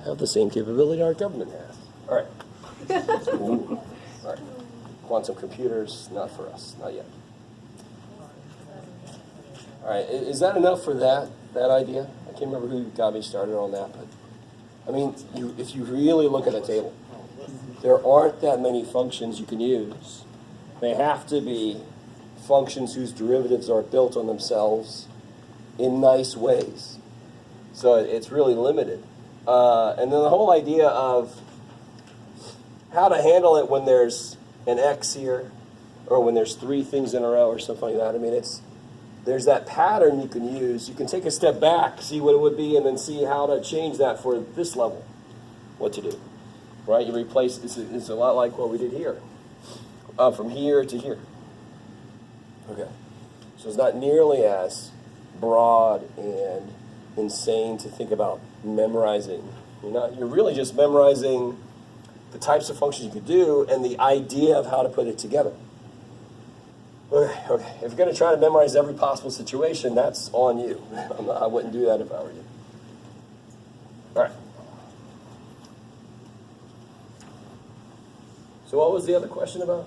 have the same capability our government has. All right. Ooh. All right. Quantum computers, not for us, not yet. All right, is that enough for that idea? I can't remember who got me started on that, but I mean, if you really look at a table, there aren't that many functions you can use. They have to be functions whose derivatives are built on themselves in nice ways. So it's really limited. And then the whole idea of how to handle it when there's an X here, or when there's three things in a row or something like that. I mean, there's that pattern you can use. You can take a step back, see what it would be, and then see how to change that for this level, what to do. Right? You replace, it's a lot like what we did here, from here to here. Okay. So it's not nearly as broad and insane to think about memorizing. You're really just memorizing the types of functions you could do and the idea of how to put it together. Okay. If you're going to try to memorize every possible situation, that's on you. I wouldn't do that if I were you. All right. So what was the other question about?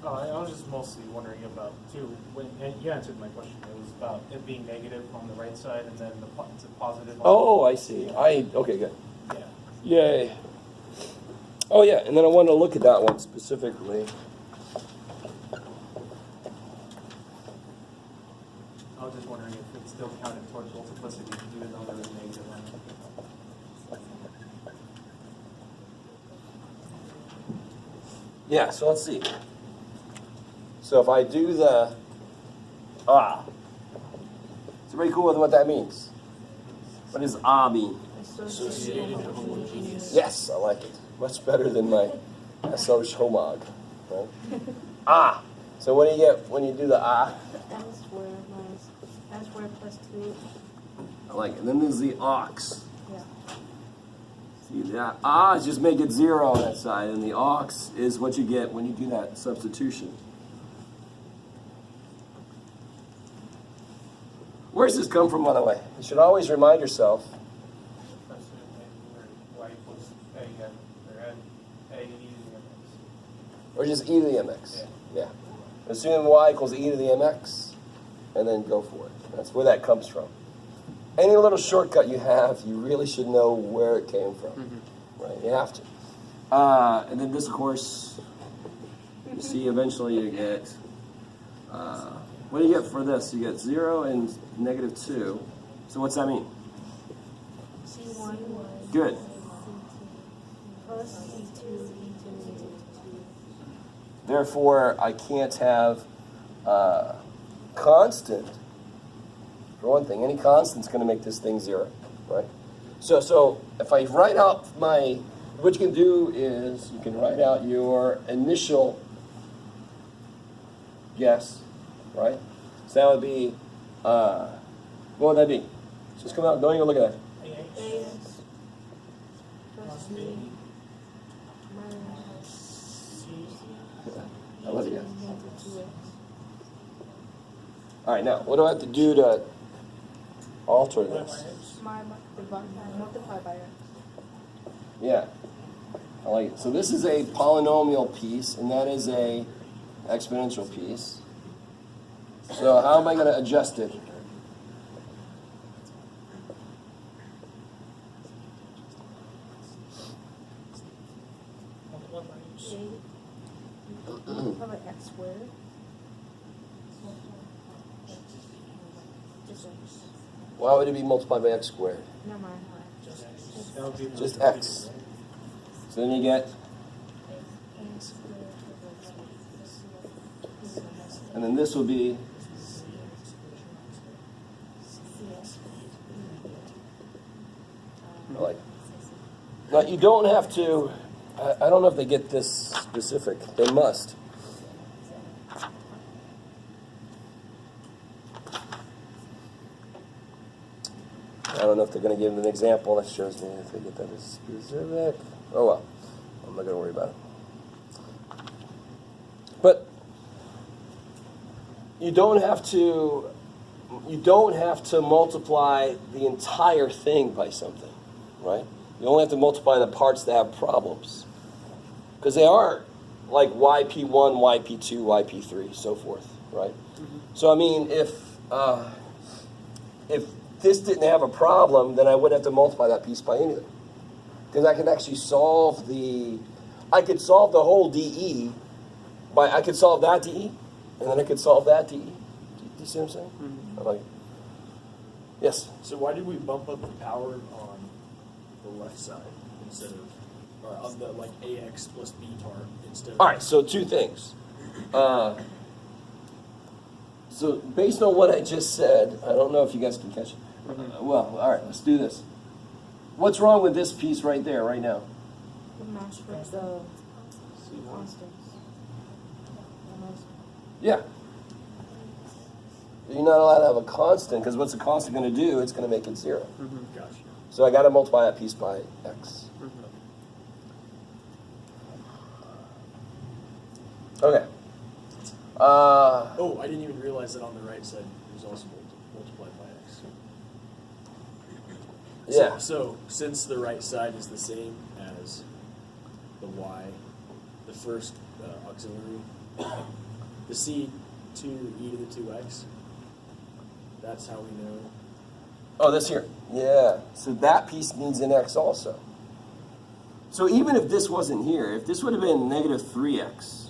I was just mostly wondering about, too, and you answered my question. It was about it being negative on the right side and then it's a positive on Oh, I see. Okay, good. Yeah. Yay. Oh, yeah, and then I wanted to look at that one specifically. I was just wondering if it still counted towards multiplicity, even though there was a negative on it. Yeah, so let's see. So if I do the is everybody cool with what that means? What does mean? Associated homogeneous. Yes, I like it. Much better than my SOH homog. Right? So what do you get when you do the M squared plus 2. I like it. And then there's the aux. Yeah. See that? Just make it 0 on that side, and the aux is what you get when you do that substitution. Where does this come from, by the way? You should always remind yourself. Y equals A again, or A e to the mx. Or just e to the mx. Yeah. Assume y equals e to the mx, and then go for it. That's where that comes from. Any little shortcut you have, you really should know where it came from. Mm-hmm. Right? You have to. And then this, of course, you see eventually you get, what do you get for this? You get 0 and -2. So what's that mean? C1 Good. plus C2 e to the -2. Therefore, I can't have constant. For one thing, any constant's going to make this thing 0, right? So if I write out what you can do is you can write out your initial guess, right? So that would be, what would that be? Just come out, don't even look at that. AX plus B minus C That was a guess. into 2x. All right, now, what do I have to do to alter this? Multiply by x. Yeah, I like it. So this is a polynomial piece, and that is a exponential piece. So how am I going to adjust it? Multiply by x squared. Just x. Why would it be multiplied by x squared? Never mind. That would be the Just x. So then you get, and then this will be, I like it. Now you don't have to, I don't know if they get this specific. They must. I don't know if they're going to give an example that shows me if they get that as specific. Oh well, I'm not going to worry about it. But you don't have to multiply the entire thing by something. right? You only have to multiply the parts that have problems. Because they are like YP1, YP2, YP3, so forth, right? So I mean, if this didn't have a problem, then I wouldn't have to multiply that piece by anything. Because I can actually solve I could solve the whole DE I could solve that DE, and then I could solve that DE. Do you see what I'm saying? Mm-hmm. I'm like, yes? So why did we bump up the power on the left side instead of, or on the like AX plus B tar instead of? All right, so two things. So based on what I just said, I don't know if you guys can catch it. Well, all right, let's do this. What's wrong with this piece right there, right now? The match with the constants. Yeah. You're not allowed to have a constant, because what's a constant going to do? It's going to make it 0. Gotcha. So I got to multiply that piece by x. Okay. Oh, I didn't even realize that on the right side it was also multiplied by x. Yeah. So since the right side is the same as the the first auxiliary, the c to e to the 2x, that's how we know. Oh, this here. Yeah. So that piece needs an x also. So even if this wasn't here, if this would have been negative 3x,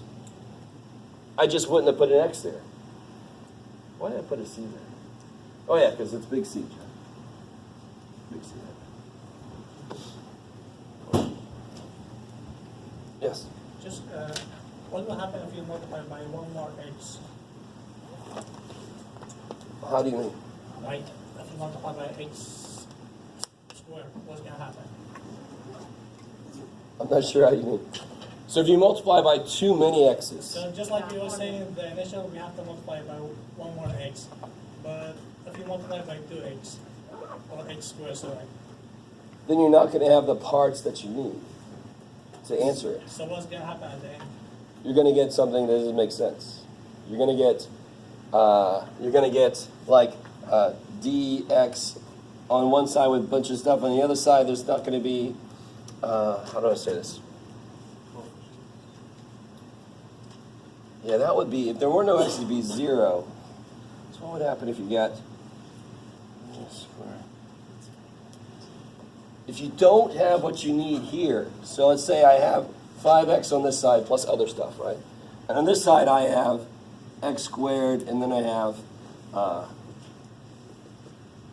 I just wouldn't have put an x there. Why did I put a c there? Oh, yeah, because it's big C, John. Big C. Yes? Just what will happen if you multiply by one more x, How do you mean? right? If you multiply by x squared, what's gonna happen? I'm not sure how you mean. So if you multiply by too many x's, So just like you were saying, the initial we have to multiply by one more x, but if you multiply by 2x or x squared, sorry. then you're not going to have the parts that you need to answer it. So what's gonna happen at the end? You're going to get something that doesn't make sense. You're going to get like dx on one side with a bunch of stuff. On the other side, there's not going to be, how do I say this? Yeah, that would be, if there were no x, it'd be 0. So what would happen if you got if you don't have what you need here? So let's say I have 5x on this side plus other stuff, right? And on this side I have x squared, and then I have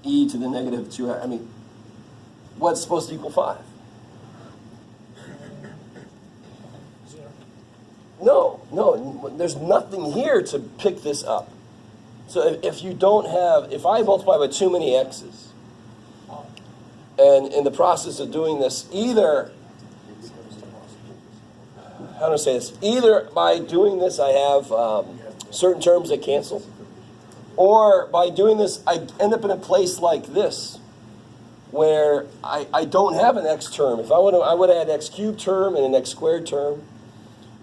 e to the negative 2. I mean, what's supposed to equal 5? 0. No, there's nothing here to pick this up. So if you don't have, if I multiply by too many x's, and in the process of doing this, either, how do I say this? Either by doing this I have certain terms that cancel, or by doing this I end up in a place like this, where I don't have an x term. If I would have had x cubed term and an x squared term,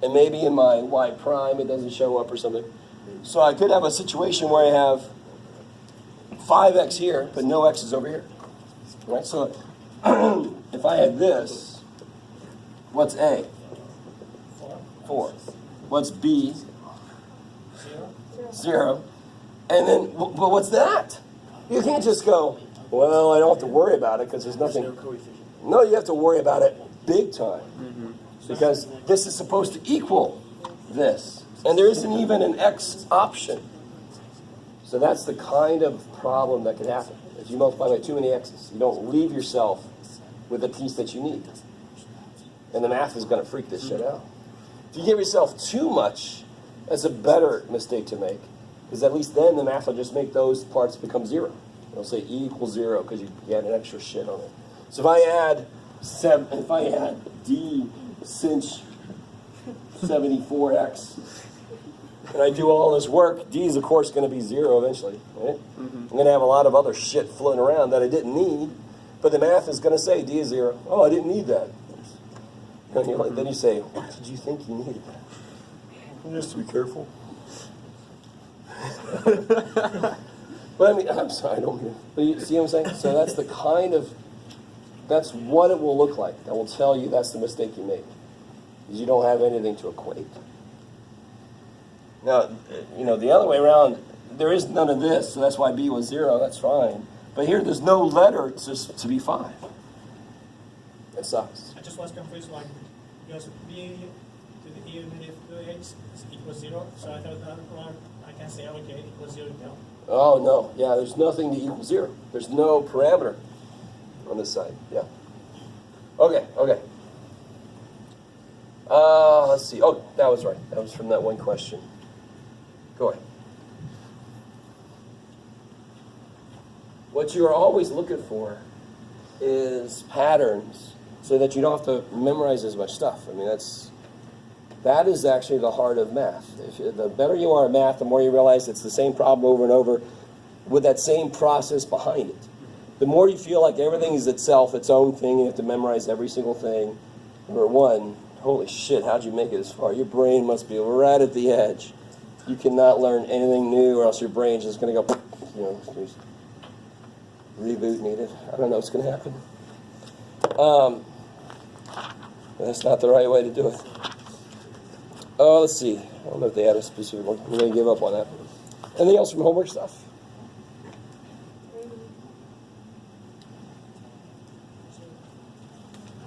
and maybe in my y prime it doesn't show up or something. So I could have a situation where I have 5x here, but no x's over here. Right? So if I had this, what's A? 4. What's B? 0. And then, but what's that? You can't just go, well, I don't have to worry about it because there's nothing. No coefficient. No, you have to worry about it big time. Because this is supposed to equal this. And there isn't even an x option. So that's the kind of problem that could happen. If you multiply by too many x's, you don't leave yourself with a piece that you need. And the math is going to freak this shit out. If you give yourself too much, that's a better mistake to make. Because at least then the math will just make those parts become 0. It'll say e equals 0 because you add an extra shit on it. So if I add d cinch 74x, and I do all this work, d is of course going to be 0 eventually, right? I'm going to have a lot of other shit floating around that I didn't need, but the math is going to say d is 0. Oh, I didn't need that. And you're like, then you say, what did you think you needed? Just to be careful. But I mean, I'm sorry, I don't mean. But you see what I'm saying? So that's the kind of that's what it will look like. That will tell you that's the mistake you made, because you don't have anything to equate. Now, the other way around, there is none of this, so that's why B was 0. That's fine. But here, there's no letter to be 5. It sucks. I just was confused, like, because B to the E unit of 2x equals 0, so I thought that one I can say, okay, equals 0 now. Oh, no. Yeah, there's nothing to equal 0. There's no parameter on this side. Yeah. Okay. Let's see. Oh, that was right. That was from that one question. Go ahead. What you are always looking for is patterns so that you don't have to memorize as much stuff. I mean, that is actually the heart of math. The better you are at math, the more you realize it's the same problem over and over with that same process behind it. The more you feel like everything is itself, its own thing, and you have to memorize every single thing. Number one, holy shit, how'd you make it this far? Your brain must be right at the edge. You cannot learn anything new, or else your brain's just going to go, there's reboot needed. I don't know what's going to happen. That's not the right way to do it. Oh, let's see. I don't know if they had a specific one. We're going to give up on that. Anything else from homework stuff?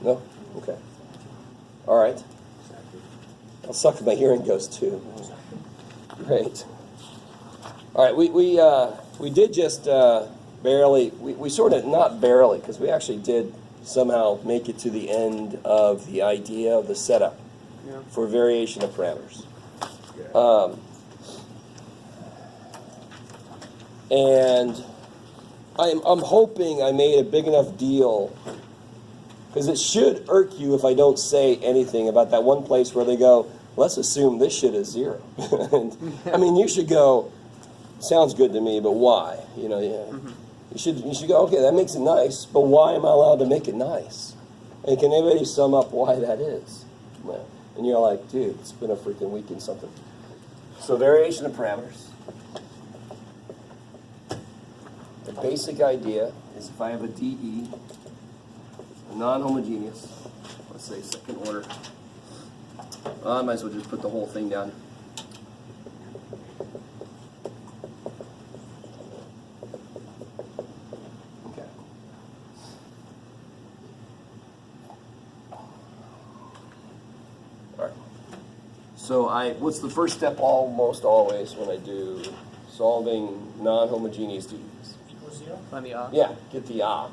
No? Okay. All right. I'll suck if my hearing goes too. Great. All right, we did just barely, we sort of, not barely, because we actually did somehow make it to the end of the idea of the setup for variation of parameters. And I'm hoping I made a big enough deal, because it should irk you if I don't say anything about that one place where they go, let's assume this shit is 0. And, I mean, you should go, sounds good to me, but why? You should go, okay, that makes it nice, but why am I allowed to make it nice? And can anybody sum up why that is? And you're like, dude, it's been a freaking week and something. So variation of parameters. The basic idea is if I have a DE, a non-homogeneous, let's say second order, I might as well just put the whole thing down. Okay. All right. So what's the first step almost always when I do solving non-homogeneous DEs? Equals 0? Find the ox. Yeah, get the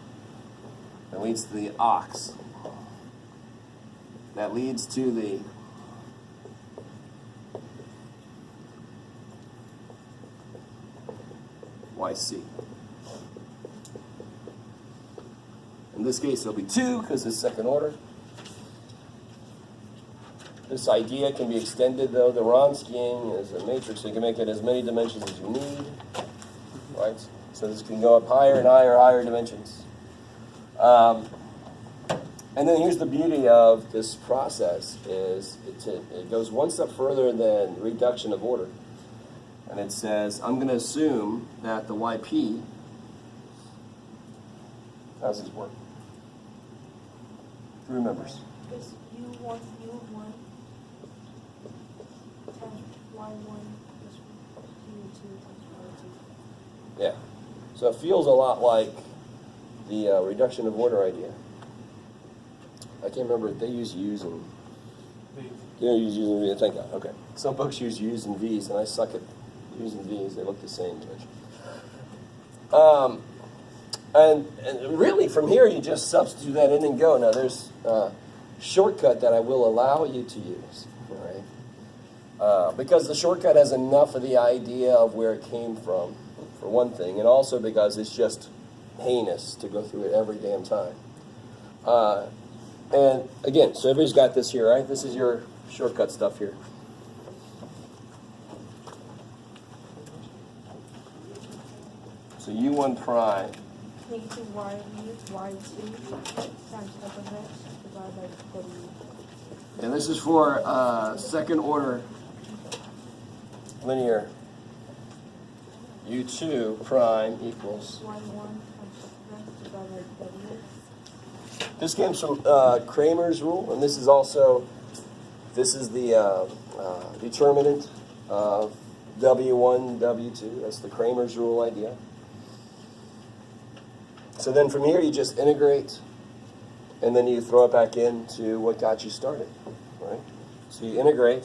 That leads to the ox. That leads to the YC. In this case, it'll be 2 because it's second order. This idea can be extended, though. The Wronskian is a matrix, so you can make it as many dimensions as you need. Right? So this can go up higher and higher dimensions. And then here's the beauty of this process is it goes one step further than reduction of order. And it says, I'm going to assume that the YP, how's this work? Who remembers? Because U1 times Y1 is U2 times Y2. Yeah. So it feels a lot like the reduction of order idea. I can't remember if they use U's and... They don't use U's and V's, thank God. Okay. Some books use U's and V's, and I suck at U's and V's. They look the same, George. And really, from here, you just substitute that in and go. Now, there's a shortcut that I will allow you to use, all right? Because the shortcut has enough of the idea of where it came from, for one thing, and also because it's just heinous to go through it every damn time. And again, so everybody's got this here, right? This is your shortcut stuff here. So U1 prime. Negative Y means Y2 times f of x divided by W. And this is for second order linear. U2 prime equals Y1 times f of x divided by W. This comes from Kramer's rule, and this is also, this is the determinant of W1, W2. That's the Kramer's rule idea. So then from here you just integrate, and then you throw it back into what got you started, right? So you integrate,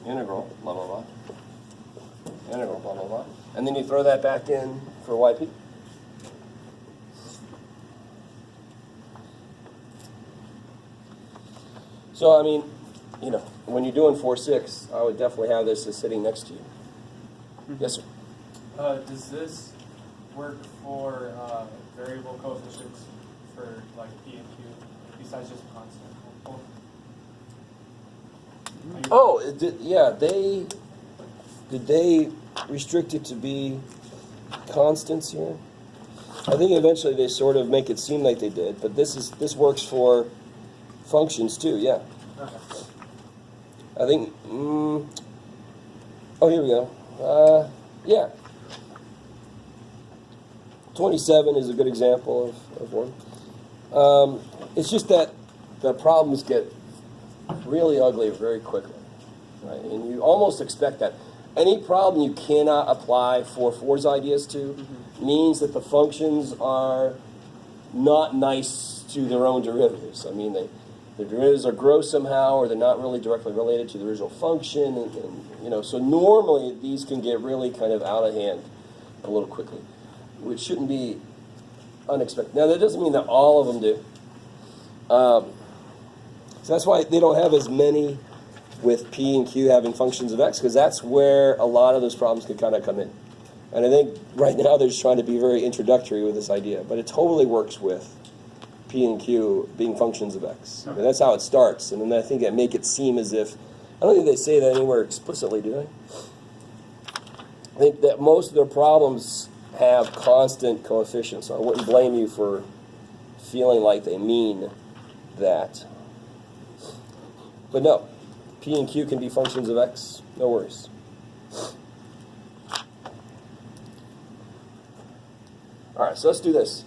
integral, blah, blah, blah, integral, blah, blah, blah, and then you throw that back in for YP. So, I mean, you know, when you're doing 4-6, I would definitely have this as sitting next to you. Yes, sir? Does this work for variable coefficients for like P and Q besides just constant? Oh, yeah, did they restrict it to be constants here? I think eventually they sort of make it seem like they did, but this works for functions too, yeah. Okay. I think, oh, here we go. Yeah. 27 is a good example of one. It's just that the problems get really ugly very quickly, right? And you almost expect that. Any problem you cannot apply 4-4's ideas to means that the functions are not nice to their own derivatives. I mean, the derivatives are gross somehow, or they're not really directly related to the original function, and you know. So normally these can get really kind of out of hand a little quickly, which shouldn't be unexpected. Now that doesn't mean that all of them do. So that's why they don't have as many with P and Q having functions of x, because that's where a lot of those problems could kind of come in. And I think right now they're just trying to be very introductory with this idea, but it totally works with P and Q being functions of x. I mean, that's how it starts, and then I think they make it seem as if, I don't think they say that anywhere explicitly, do they? I think that most of their problems have constant coefficients, so I wouldn't blame you for feeling like they mean that. But no, P and Q can be functions of x, no worries. All right, so let's do this.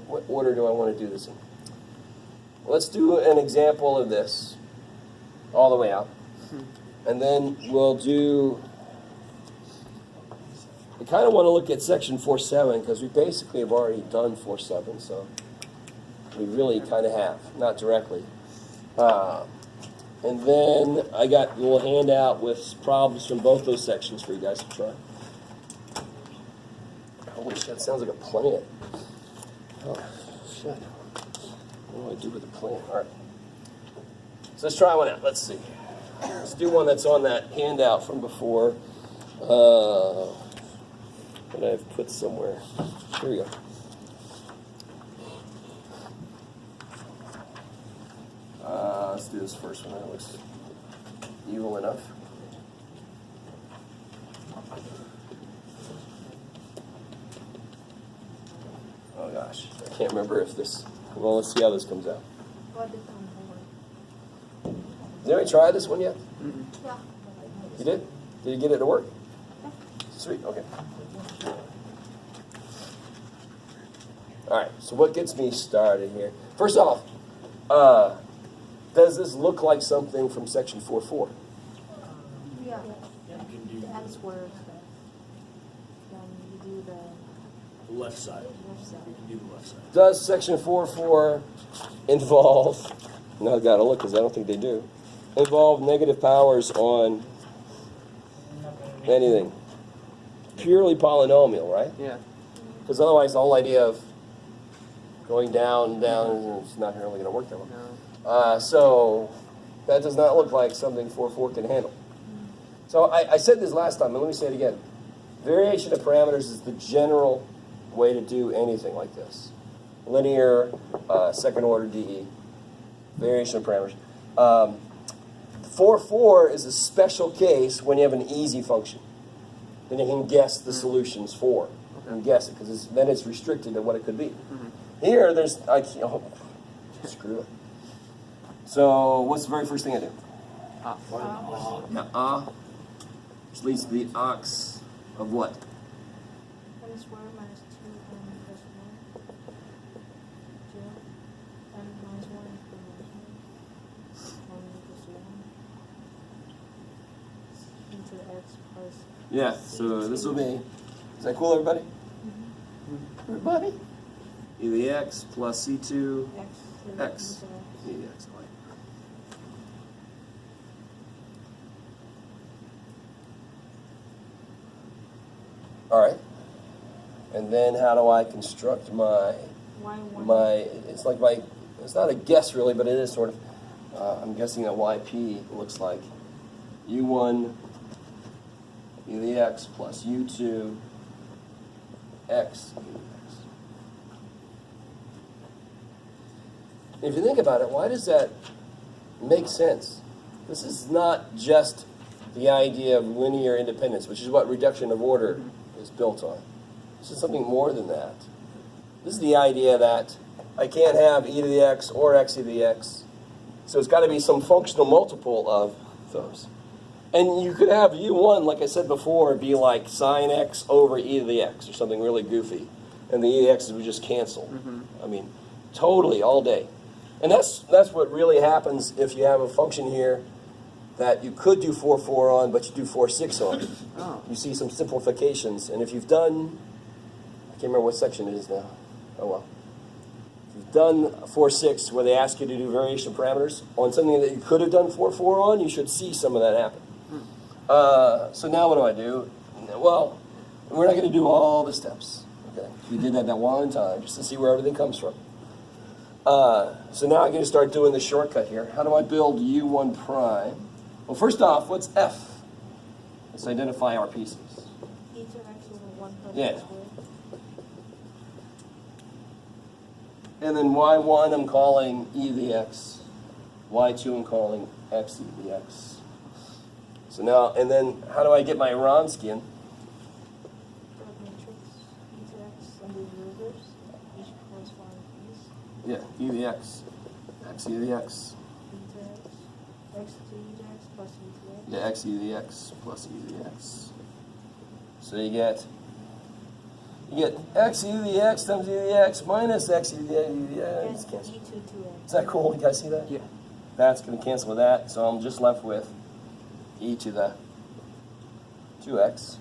What order do I want to do this in? Let's do an example of this all the way out. And then we'll do, we kind of want to look at section 4.7 because we basically have already done 4.7, so we really kind of have, not directly. And then I got a little handout with problems from both those sections for you guys to try. Holy shit, that sounds like a plant. Oh, shit. What do I do with a plant? All right. So let's try one out. Let's see. Let's do one that's on that handout from before. That I've put somewhere. Here we go. Let's do this first one. That looks evil enough. Oh gosh, I can't remember if this. Well, let's see how this comes out. What did homework? Did anybody try this one yet? Yeah. You did? Did you get it to work? Sweet. Okay. All right. So what gets me started here? First off, does this look like something from section 4.4? Yeah. You can do The x squared. Then you do the left side. left side. You can do the left side. Does section 4.4 involve? No, I gotta look because I don't think they do. Involve negative powers on anything. Purely polynomial, right? Yeah. Because otherwise, the whole idea of going down, is not really going to work that well. No. So that does not look like something 4.4 can handle. So I said this last time, and let me say it again. Variation of parameters is the general way to do anything like this. Linear, second order DE, variation of parameters. 4.4 is a special case when you have an easy function. Then you can guess the solutions for. You can guess it, because then it's restricted to what it could be. Here, I can't, screw it. So what's the very first thing I do? Which leads to the ox of what? squared minus 2n plus 1. 0. And minus 1 equals 1 equals 1. Into the x plus. Yeah, so this will be, is that cool, everybody? Everybody? E to the x plus c2 X. To the x. into E to the x. All right. And then how do I construct my, y1. it's like it's not a guess really, but it is sort of, I'm guessing that yp looks like u1 e to the x plus u2 x e to the x. If you think about it, why does that make sense? This is not just the idea of linear independence, which is what reduction of order is built on. This is something more than that. This is the idea that I can't have e to the x or x e to the x. So it's got to be some functional multiple of those. And you could have u1, like I said before, be like sine x over e to the x or something really goofy. And the e to the x's would just cancel. I mean, totally, all day. And that's what really happens if you have a function here that you could do 4-4 on, but you do 4-6 on. Oh. You see some simplifications. And if you've done, I can't remember what section it is now. Oh well. If you've done 4-6 where they ask you to do variation parameters on something that you could have done 4-4 on, you should see some of that happen. So now what do I do? Well, we're not going to do all the steps. Okay, we did that one time just to see where everything comes from. So now I'm going to start doing the shortcut here. How do I build u1 prime? Well, first off, what's f? Let's identify our pieces. E to x over 1 plus Yeah. x squared. And then y1 I'm calling e to the x. Y2 I'm calling x e to the x. So now, and then how do I get my Wronskian? Dot matrix. E to x and the derivatives. Each corresponding piece. Yeah, e to the x. X e to the x. E to x. X to e to x plus e to x. Yeah, x e to the x plus e to the x. So you get x e to the x times e to the x minus x e to the x. And It's cancel. e to 2x. Is that cool? You guys see that? Yeah. That's going to cancel with that, so I'm just left with e to the 2x.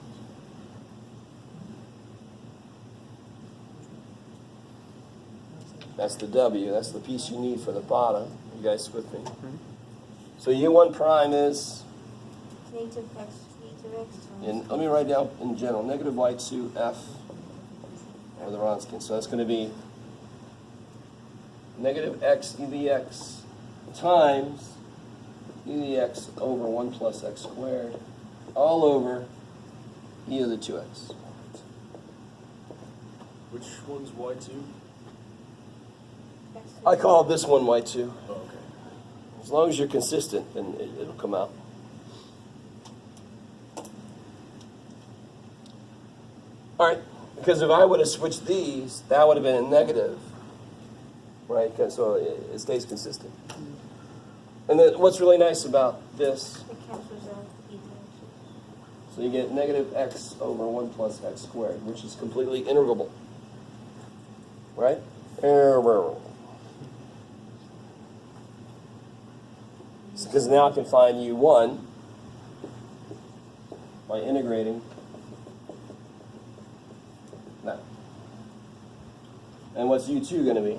That's the w. That's the piece you need for the bottom. You guys with me? So u1 prime is, Negative x e to x times. and let me write down in general, negative y2 f or the Wronskian. So that's going to be negative x e to the x times e to the x over 1 plus x squared all over e to the 2x. Which one's y2? X I call this one y2. Oh, okay. As long as you're consistent, then it'll come out. All right, because if I would have switched these, that would have been a negative, right? 'Cause so it stays consistent. And then what's really nice about this, It cancels out e to x. so you get negative x over 1 plus x squared, which is completely integrable, right? Because now I can find u1 by integrating that. And what's u2 going to be?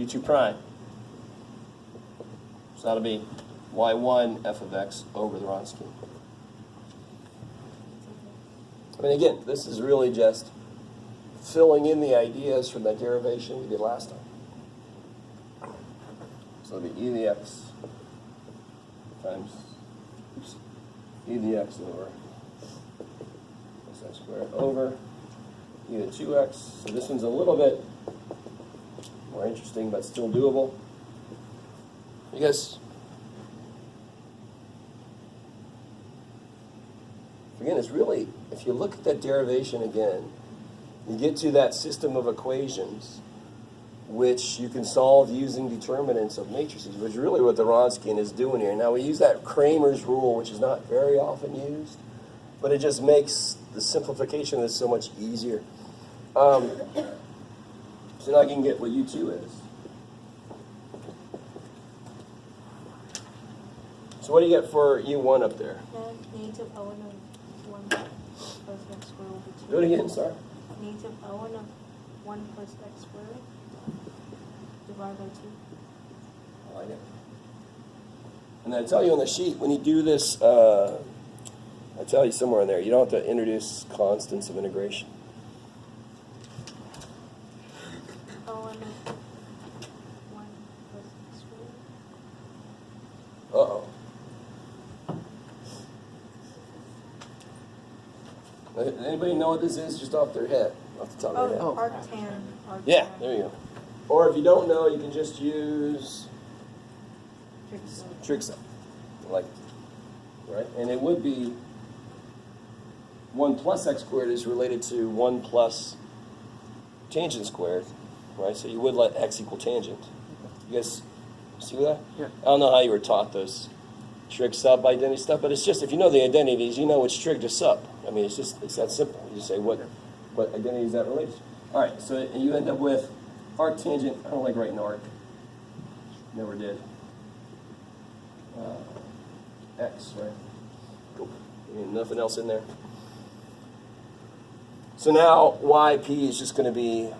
u2 prime. So that'll be y1 f of x over the Wronskian. I mean, again, this is really just filling in the ideas from that derivation we did last time. So it'll be e to the x times e to the x over x squared over e to 2x. So this one's a little bit more interesting, but still doable. You guys, again, it's really, if you look at that derivation again, you get to that system of equations which you can solve using determinants of matrices, which is really what the Wronskian is doing here. Now, we use that Kramer's rule, which is not very often used, but it just makes the simplification of this so much easier. So now I can get what U2 is. So what do you get for U1 up there? Negative ln of 1 plus x squared will be 2. Do it again, sorry. Negative ln of 1 plus x squared divided by 2. I like it. And I tell you on the sheet, when you do this, I tell you somewhere in there, you don't have to introduce constants of integration. Ln of 1 plus x squared. Uh-oh. Anybody know what this is just off their head, off the top of their head? Arctan. Yeah, there you go. Or if you don't know, you can just use trig sum, like, right? And it would be 1 plus x squared is related to 1 plus tangent squared, right? So you would let x equal tangent. You guys see that? Yeah. I don't know how you were taught those trig sub identity stuff, but it's just, if you know the identities, you know which trig to sub. I mean, it's that simple. You just say what identity is that related to. All right, so you end up with arc tangent. I don't like writing arc. Never did. X, right? Cool. Nothing else in there. So now yp is just going to be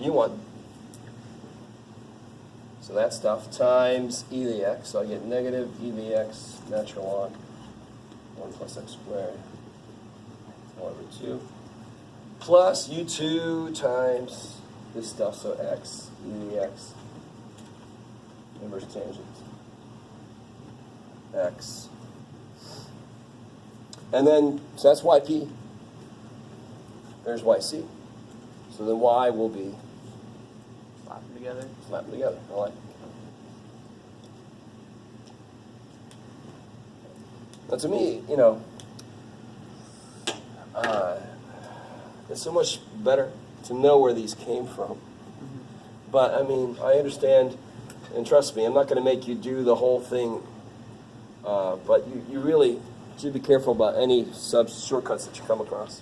u1. So that stuff times e to the x. So I get negative e to the x natural log 1 plus x squared over 2 plus u2 times this stuff. So x e to the x inverse tangent x. And then, so that's yp. There's yc. So then y will be Slap them together. slap them together. I like it. But to me, you know, it's so much better to know where these came from. But, I mean, I understand, and trust me, I'm not going to make you do the whole thing, but you really should be careful about any shortcuts that you come across.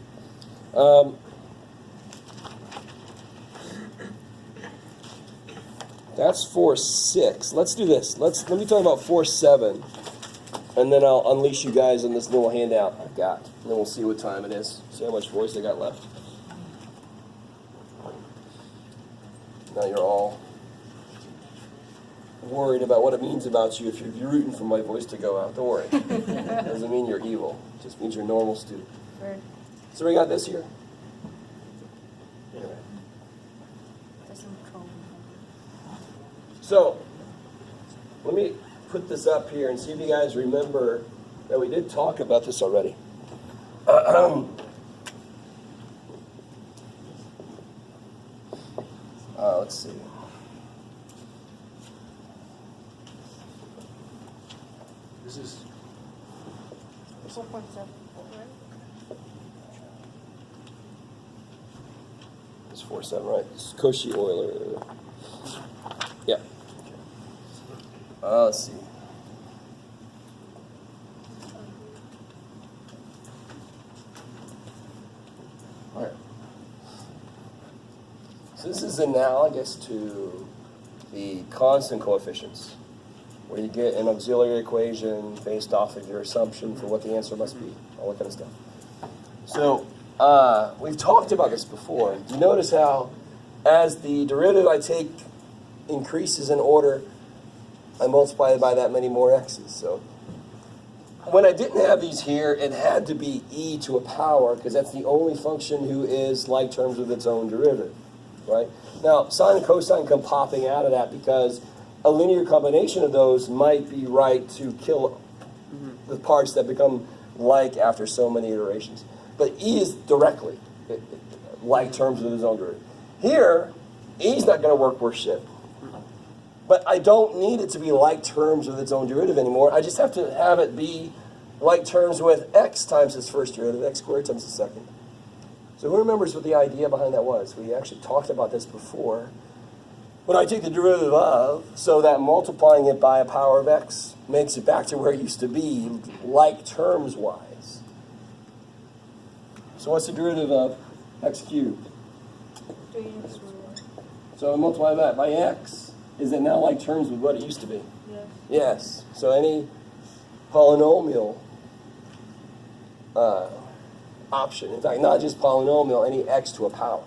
That's 4-6. Let's do this. Let me talk about 4-7, and then I'll unleash you guys on this little handout I've got. And then we'll see what time it is. See how much voice I got left. Now you're all worried about what it means about you if you're rooting for my voice to go out. Don't worry. It doesn't mean you're evil. It just means you're a normal student. Right. So we got this here. Anyway. Doesn't control. So, let me put this up here and see if you guys remember that we did talk about this already. Let's see. This is 4.7, right? It's 4-7, right? It's Cauchy-Euler. Yeah. Let's see. All right. So this is analogous to the constant coefficients, where you get an auxiliary equation based off of your assumption for what the answer must be, all that kind of stuff. So we've talked about this before. You notice how as the derivative I take increases in order, I multiply it by that many more x's. So when I didn't have these here, it had to be e to a power, because that's the only function who is like terms with its own derivative, right? Now, sine and cosine come popping out of that because a linear combination of those might be right to kill the parts that become like after so many iterations. But e is directly like terms with its own derivative. Here, e is not going to work worth shit. But I don't need it to be like terms with its own derivative anymore. I just have to have it be like terms with x times its first derivative, x squared times the second. So who remembers what the idea behind that was? We actually talked about this before. When I take the derivative of, so that multiplying it by a power of x makes it back to where it used to be, like terms-wise. So what's the derivative of x cubed. 3x squared. So I multiply that by x. Is it now like terms with what it used to be? Yes. Yes. So any polynomial option, in fact, not just polynomial, any x to a power.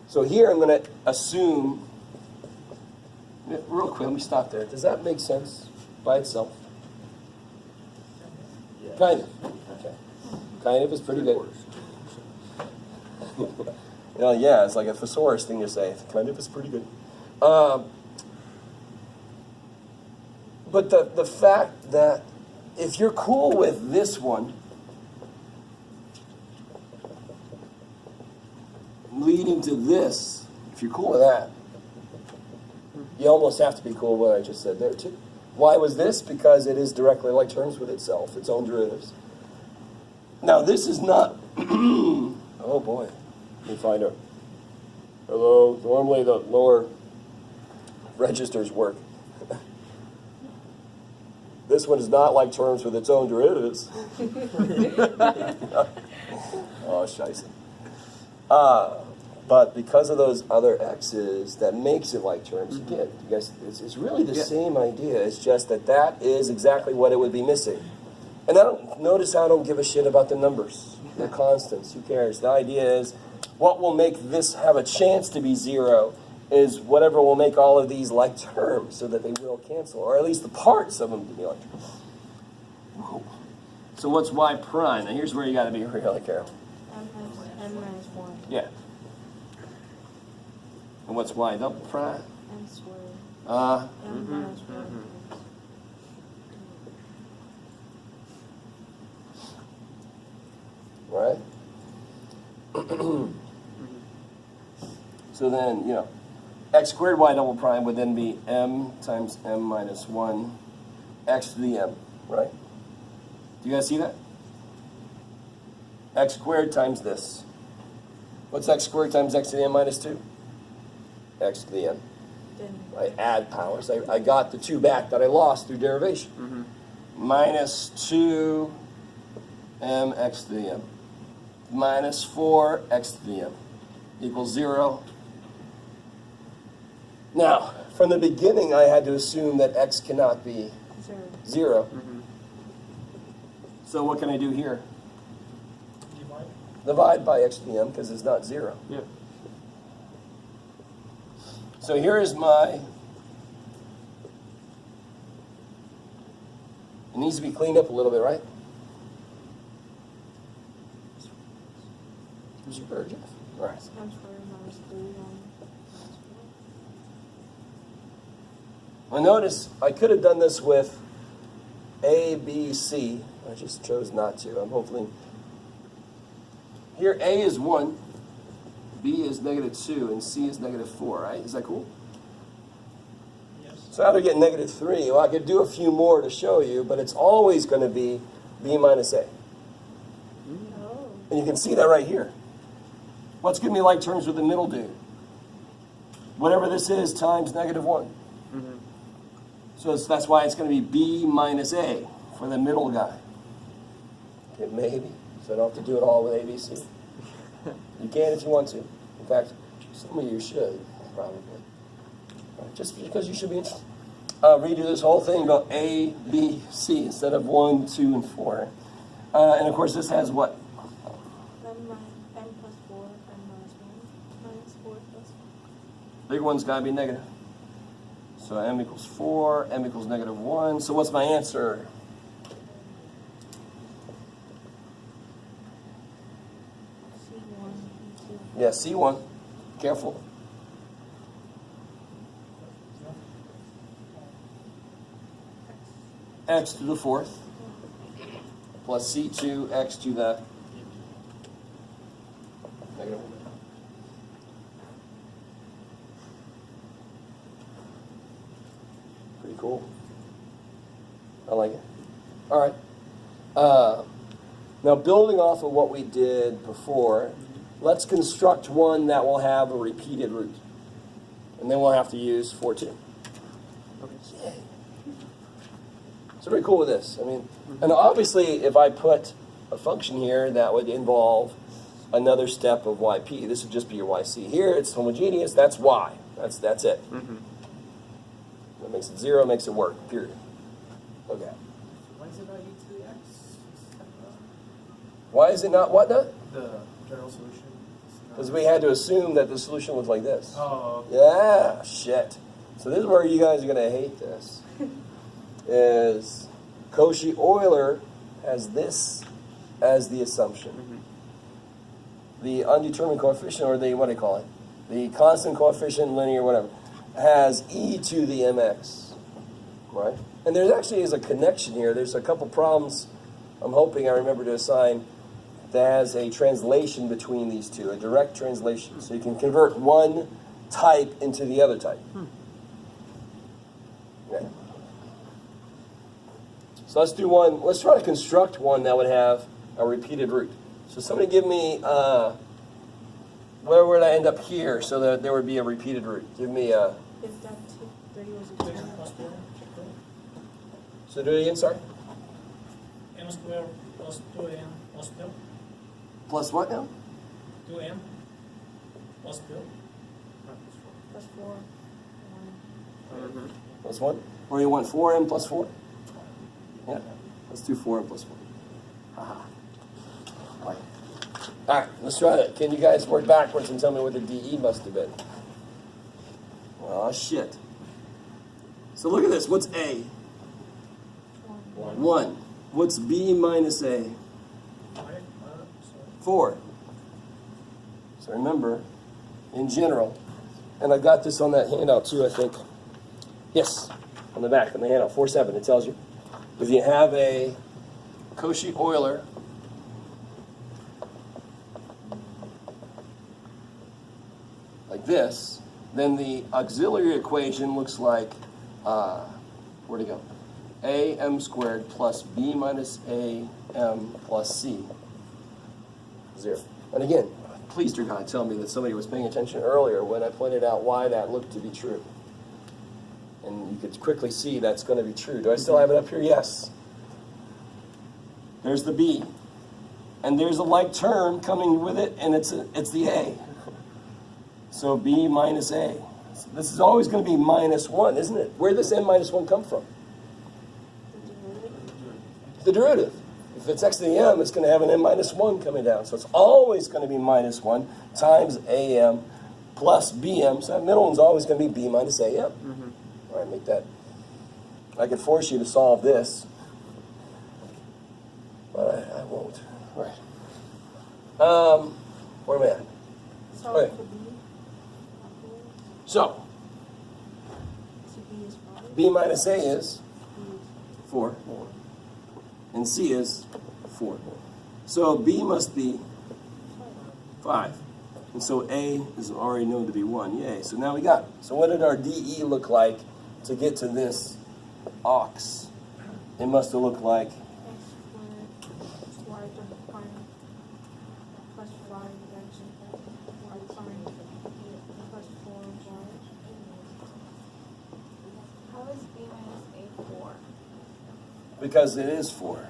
So here I'm going to assume, real quick, let me stop there. Does that make sense by itself? Yeah. Kind of. Okay. Kind of is pretty good. Yeah, it's like a thesaurus thing to say. Kind of is pretty good. But the fact that if you're cool with this one leading to this, if you're cool with that, you almost have to be cool with what I just said there too. Why was this? Because it is directly like terms with itself, its own derivatives. Now this is not, oh boy, let me find out. Hello, normally the lower registers work. This one is not like terms with its own derivatives. Oh, scheisse. But because of those other x's, that makes it like terms. Again, you guys, it's really the same idea. It's just that is exactly what it would be missing. And notice how I don't give a shit about the numbers. They're constants. Who cares? The idea is what will make this have a chance to be 0 is whatever will make all of these like terms so that they will cancel, or at least the parts of them to be like terms. Whoa. So what's y prime? Now here's where you got to be really careful. M minus 1. Yeah. And what's y double prime? M squared. Mm-hmm. M minus 1. Right? So then, x squared y double prime would then be m times m minus 1 x to the m, right? Do you guys see that? X squared times this. What's x squared times x to the m minus 2? X to the m. Then I add powers. I got the 2 back that I lost through derivation. Minus 2 m x to the m. Minus 4 x to the m equals 0. Now, from the beginning, I had to assume that x cannot be 0. 0. So what can I do here? Divide. Divide by x to the m because it's not 0. Yeah. So here is my, it needs to be cleaned up a little bit, right? Sure, Jeff. All right. M squared minus 3 m. Well, notice I could have done this with A, B, C. I just chose not to. I'm hopefully. Here, A is 1, B is negative 2, and C is negative 4, right? Is that cool? Yes. So how do I get negative 3? Well, I could do a few more to show you, but it's always going to be B minus A. Oh. And you can see that right here. What's going to be like terms with the middle dude? Whatever this is times negative 1. So that's why it's going to be B minus A for the middle guy. Okay, maybe. So I don't have to do it all with ABC. You can if you want to. In fact, some of you should, probably. Just because you should be interested. Redo this whole thing about A, B, C instead of 1, 2, and 4. And of course, this has what? M plus 4, M minus 1, minus 4 plus 4. Big one's got to be negative. So m equals 4, m equals negative 1. So what's my answer? C1, E2. Yeah, C1. Careful. X to the 4th plus C2 x to the negative 1. Pretty cool. I like it. All right. Now, building off of what we did before, let's construct one that will have a repeated root. And then we'll have to use 4, 2. Yay. So pretty cool with this. I mean, and obviously, if I put a function here, that would involve another step of yp. This would just be your yc. Here it's homogeneous, that's y. That's it. Mm-hmm. That makes it 0, makes it work, period. Okay. Why is it not e to the x? Why is it not what now? The general solution? Because we had to assume that the solution was like this. Oh, okay. Yeah, shit. So this is where you guys are going to hate this. Is Cauchy-Euler has this as the assumption. Mm-hmm. The undetermined coefficient, or the, what do you call it? The constant coefficient, linear, whatever, has e to the mx, right? And there actually is a connection here. There's a couple problems I'm hoping I remember to assign that has a translation between these two, a direct translation. So you can convert one type into the other type. Okay. So let's do one. Let's try to construct one that would have a repeated root. So somebody give me, where would I end up here so that there would be a repeated root? Give me a, If that 30 was Two extended. plus two, so do it again, sorry. m squared plus 2m plus 2. Plus what now? 2m plus 2. Plus 4. 1. Mm-hmm. Plus 1? Or you want 4m plus 4? Yeah, let's do 4m plus 4. Haha. All right, let's try that. Can you guys work backwards and tell me what the DE must have been? Oh, shit. So look at this. What's A? 1. What's B minus A? 5. 4. So remember, in general, and I've got this on that handout too, I think. Yes, on the back, on the handout, 4-7, it tells you. If you have a Cauchy-Euler like this, then the auxiliary equation looks like, where'd it go? AM squared plus B minus AM plus C. 0. And again, please, dear God, tell me that somebody was paying attention earlier when I pointed out why that looked to be true. And you could quickly see that's going to be true. Do I still have it up here? Yes. There's the B. And there's a like term coming with it, and it's the A. So B minus A. So this is always going to be minus 1, isn't it? Where does n minus 1 come from? The derivative. If it's x to the m, it's going to have an n minus 1 coming down. So it's always going to be minus 1 times am plus bm. So that middle one's always going to be b minus am. Mm-hmm. All right, make that. I could force you to solve this, but I won't. All right. Where am I at? So Okay. for B, So so B is 5. b minus a is B is 4, and c is 4. So b must be 5. And so A is already known to be 1. Yay. So now we got it. So what did our DE look like to get to this aux? It must have looked like x squared plus y to prime plus 5x y prime plus 4y. How is B minus A 4? because it is 4.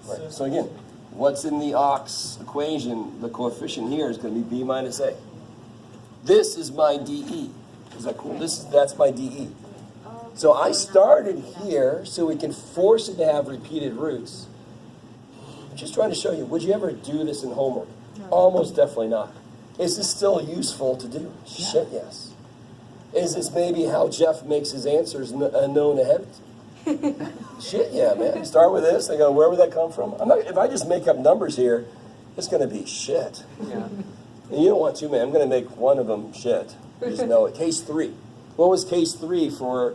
Right. So again, what's in the aux equation? The coefficient here is going to be b minus a. This is my DE. Is that cool? That's my DE. So I started here so we can force it to have repeated roots. I'm just trying to show you, would you ever do this in homework? Almost definitely not. Is this still useful to do? Shit, yes. Is this maybe how Jeff makes his answers known ahead? Shit, yeah, man. Start with this. They go, where would that come from? If I just make up numbers here, it's going to be shit. Yeah. And you don't want to, man. I'm going to make one of them shit. You just know it. Case 3. What was case 3 for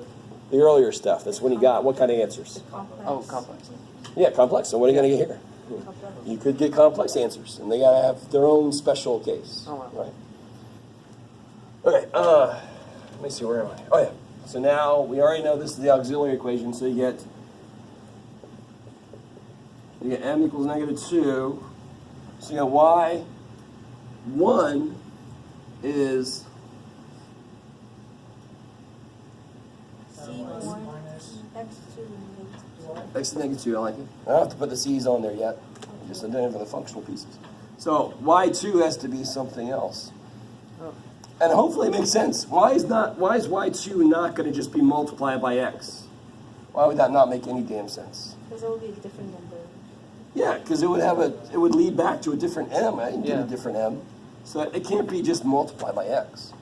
the earlier stuff? That's when you got what kind of answers? Complex. Oh, complex. Yeah, complex. So what are you going to get here? Complex. You could get complex answers, and they got to have their own special case. Oh, wow. Right. Okay. Let me see. Where am I? Oh, yeah. So now we already know this is the auxiliary equation. So you get m equals -2. So you got y1 is C1 minus x2 x to -2. I like it. I don't have to put the c's on there yet. I just did it for the functional pieces. So y2 has to be something else. And hopefully it makes sense. Why is y2 not going to just be multiplied by x? Why would that not make any damn sense? Because it will be a different number. Yeah, because it would lead back to a different m. I didn't get Yeah. a different m. So it can't be just multiplied by x.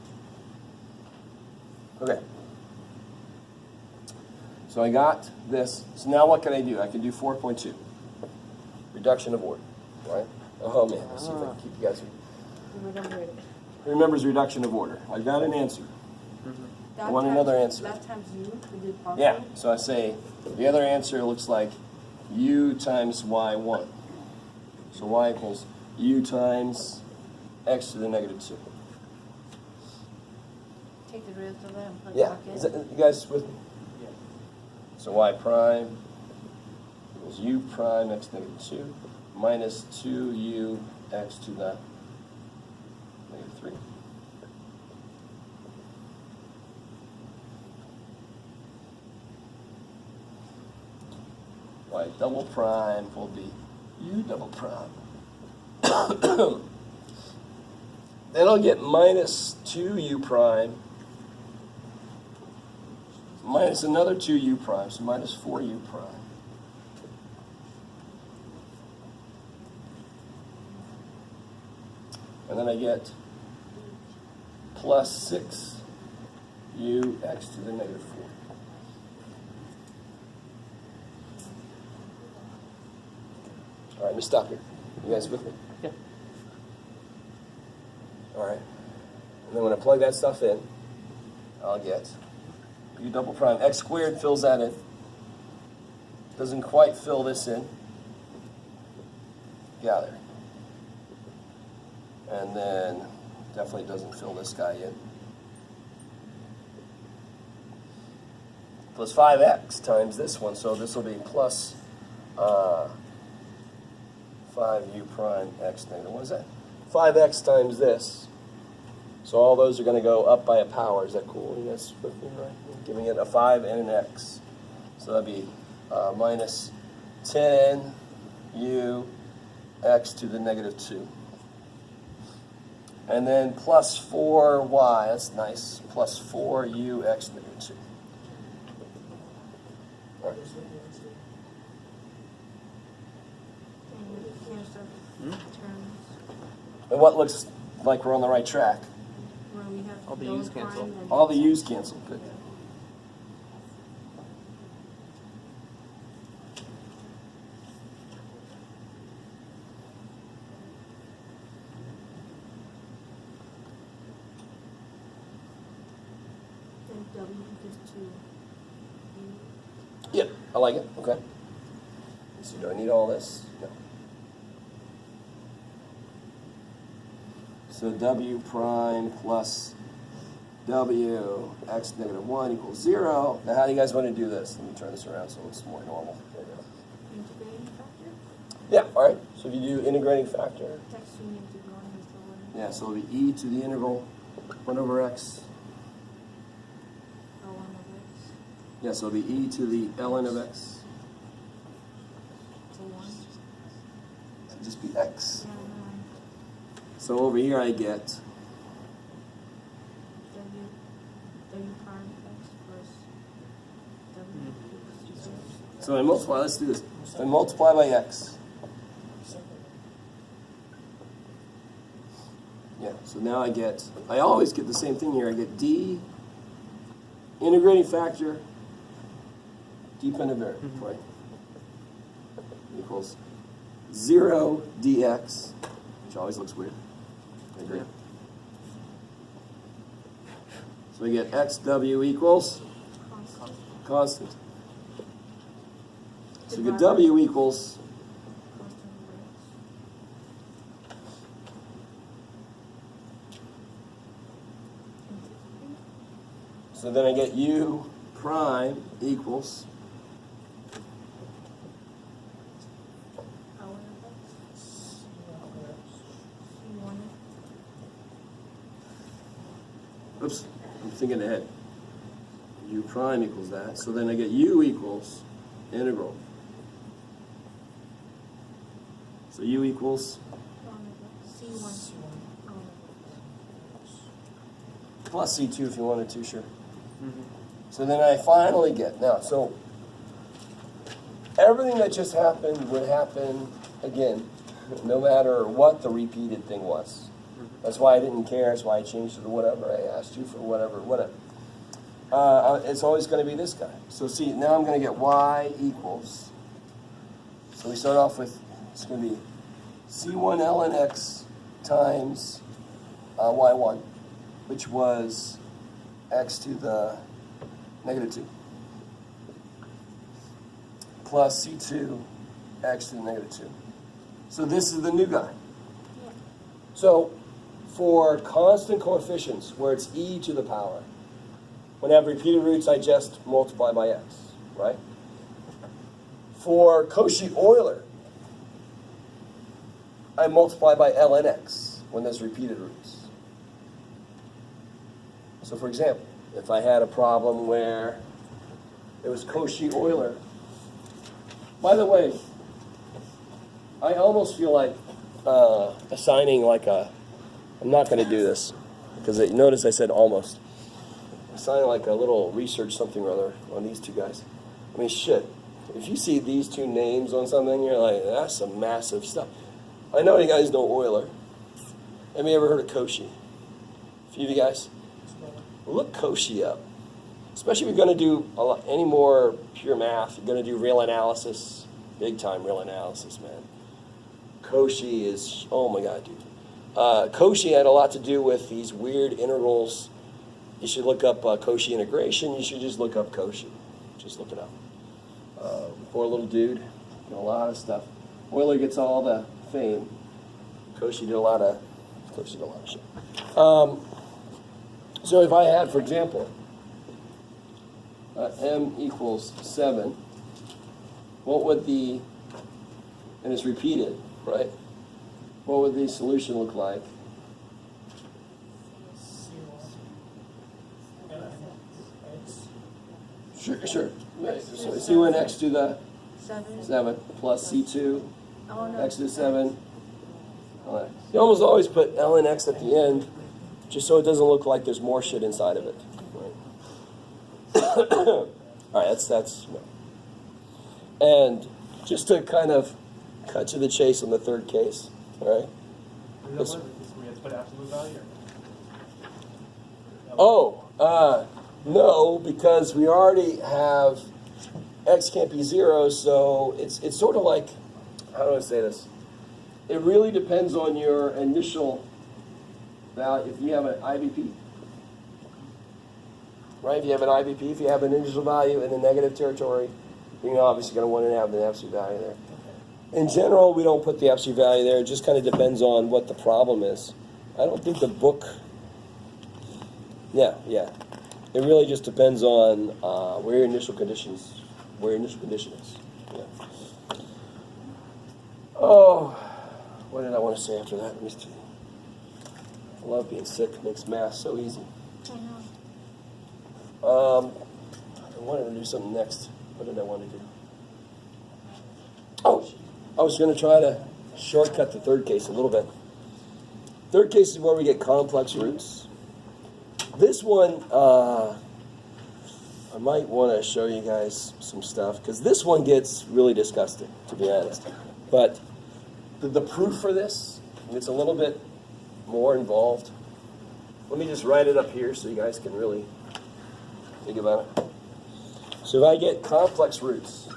Okay. So I got this. So now what can I do? I can do 4.2. Reduction of order, right? Oh man, let's see if I can keep you guys. Remember it. Who remembers reduction of order? I got an answer. I That want times- another answer. That times u, we did positive. Yeah, so I say the other answer looks like u times y1. So y equals u times x to the negative 2. Take the rest of that and put it Yeah, back in. is that, you guys with me? Yeah. So y prime equals u prime x negative 2 minus 2u x to the negative 3. Y double prime will be u double prime. Then I'll get minus 2u prime minus another 2u prime, so minus 4u prime. And then I get plus 6u x to the negative 4. All right, let me stop here. You guys with me? Yeah. All right. And then when I plug that stuff in, I'll get u double prime. X squared fills that in. Doesn't quite fill this in. Gather. And then definitely doesn't fill this guy in. Plus 5x times this one, so this will be plus 5u prime x negative. What is that? 5x times this. So all those are going to go up by a power. Is that cool? You guys with me, right? Giving it a 5 and an x. So that'd be minus 10u x to the negative 2. And then plus 4y, that's nice, plus 4u x negative 2. All right. And we cancel terms And what looks like we're on the right track? where we have All the those u's cancel. prime and- All the u's cancel. Good. And w equals 2. Yep, I like it. Okay. So do I need all this? No. So w prime plus w x negative 1 equals 0. Now how do you guys want to do this? Let me turn this around so it looks more normal. There we go. Integrating factor? Yeah, all right. So if you do integrating factor, Text you need to go on with the one. yeah, so it'll be e to the integral 1 over x. Oh, 1 of x. Yeah, so it'll be e to the ln of x. So 1. So just be x. And So over here I get w prime x plus w equals 0. so I multiply, let's do this. I multiply by x. Yeah, so now I always get the same thing here. I get d, integrating factor, dependent variable, right? Equals 0 dx, which always looks weird. I agree. So we get xw equals Constant. constant. So we get w equals Constant over x. so then I get u prime equals Ln of x. C1. oops, I'm thinking ahead. U prime equals that. So then I get u equals integral. So u equals Ln of C1. C1. Oh, Plus C2 if you wanted to, sure. So then I finally get, now, so everything that just happened would happen again, no matter what the repeated thing was. That's why I didn't care. That's why I changed it to whatever. I asked you for whatever. It's always going to be this guy. So see, now I'm going to get y equals. So we start off with, it's going to be C1 ln x times y1, which was x to the negative 2, plus C2 x to the negative 2. So this is the new guy. So for constant coefficients, where it's e to the power, when I have repeated roots, I just multiply by x, right? For Cauchy-Euler, I multiply by ln x when there's repeated roots. So for example, if I had a problem where it was Cauchy-Euler, by the way, I almost feel like assigning like a, I'm not going to do this, because notice I said almost. Assigning like a little research something or other on these two guys. I mean, shit. If you see these two names on something, you're like, that's some massive stuff. I know you guys know Euler. Have you ever heard of Cauchy? A few of you guys? Look Cauchy up. Especially if you're going to do any more pure math, you're going to do real analysis, big time real analysis, man. Cauchy is, oh my God, dude. Cauchy had a lot to do with these weird integrals. You should look up Cauchy integration. You should just look up Cauchy. Just look it up. Poor little dude, did a lot of stuff. Euler gets all the fame. Cauchy did a lot of shit. So if I had, for example, m equals 7, what would the, and it's repeated, right? What would the solution look like? C1 ln x. Sure. Right. So C1 x to the 7. 7 plus C2 Oh, no. x to the 7. You almost always put ln x at the end, just so it doesn't look like there's more shit inside of it. Right. All right, that's no. And just to kind of cut to the chase on the third case, all right? Is we have to put absolute value or? Oh, no, because we already have x can't be 0, so it's sort of like, how do I say this? It really depends on your initial value. If you have an IVP, right? If you have an IVP, if you have an initial value in the negative territory, you're obviously going to want to have the absolute value there. In general, we don't put the absolute value there. It just kind of depends on what the problem is. I don't think the book. Yeah. It really just depends on where your initial condition is. Yeah. Oh, what did I want to say after that? Let me see. I love being sick. It makes math so easy. I know. I wanted to do something next. What did I want to do? Oh, I was going to try to shortcut the third case a little bit. Third case is where we get complex roots. This one, I might want to show you guys some stuff, because this one gets really disgusting, to be honest. But the proof for this, it's a little bit more involved. Let me just write it up here so you guys can really think about it. So if I get complex roots,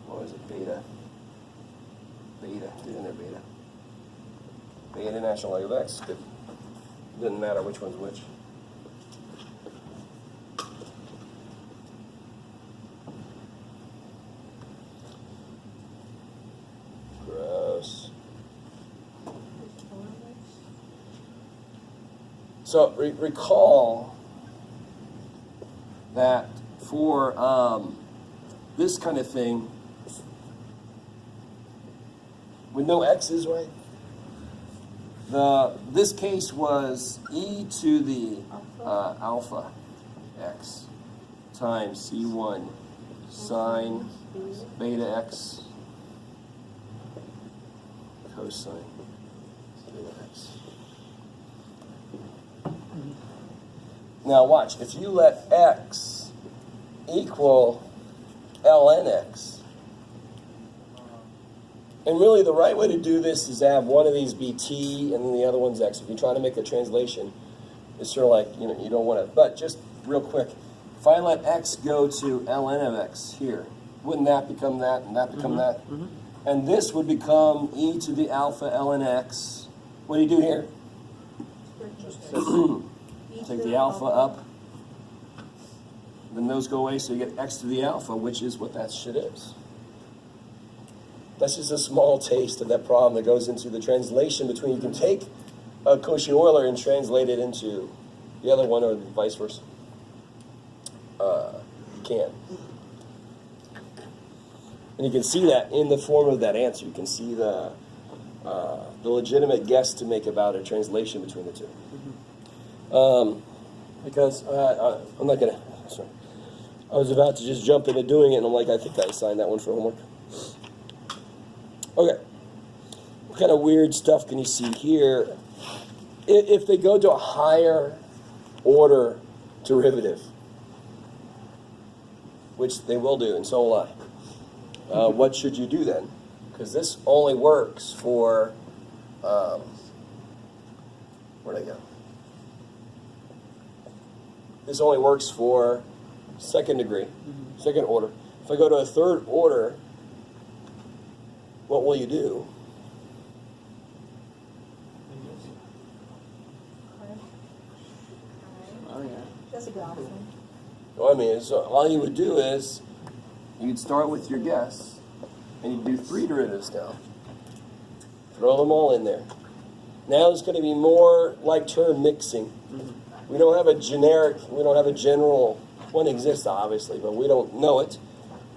what was it, beta, get in there, beta natural value of x, good. Doesn't matter which one's which. Gross. So recall that for this kind of thing, with no x's, right? This case was e to the alpha x times c1 sine beta x cosine beta x. Now watch, if you let x equal ln x, and really the right way to do this is to have one of these be t and then the other one's x. If you're trying to make a translation, it's sort of like, you don't want to, but just real quick, if I let x go to ln of x here, wouldn't that become that and that become that? And this would become e to the alpha ln x. What do you do here? Take the alpha up, then those go away, so you get x to the alpha, which is what that shit is. That's just a small taste of that problem that goes into the translation between, you can take a Cauchy-Euler and translate it into the other one or vice versa. You can. And you can see that in the form of that answer. You can see the legitimate guess to make about a translation between the two. Because I'm not going to, sorry. I was about to just jump into doing it, and I'm like, I think I assigned that one for homework. Okay. What kind of weird stuff can you see here? If they go to a higher order derivative, which they will do, and so will I, what should you do then? Because this only works for, where'd I go? This only works for second degree, second order. If I go to a third order, what will you do? Oh, yeah. That's a good option. Well, I mean, so all you would do is you'd start with your guess, and you'd do 3 derivatives now. Throw them all in there. Now there's going to be more like term mixing. We don't have a general, one exists obviously, but we don't know it.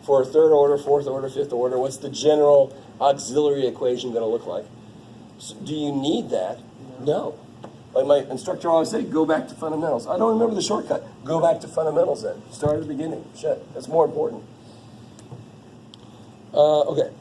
For a third order, fourth order, fifth order, what's the general auxiliary equation going to look like? So do you need that? No. Like my instructor always say, go back to fundamentals. I don't remember the shortcut. Go back to fundamentals then. Start at the beginning. Shit, that's more important. Okay.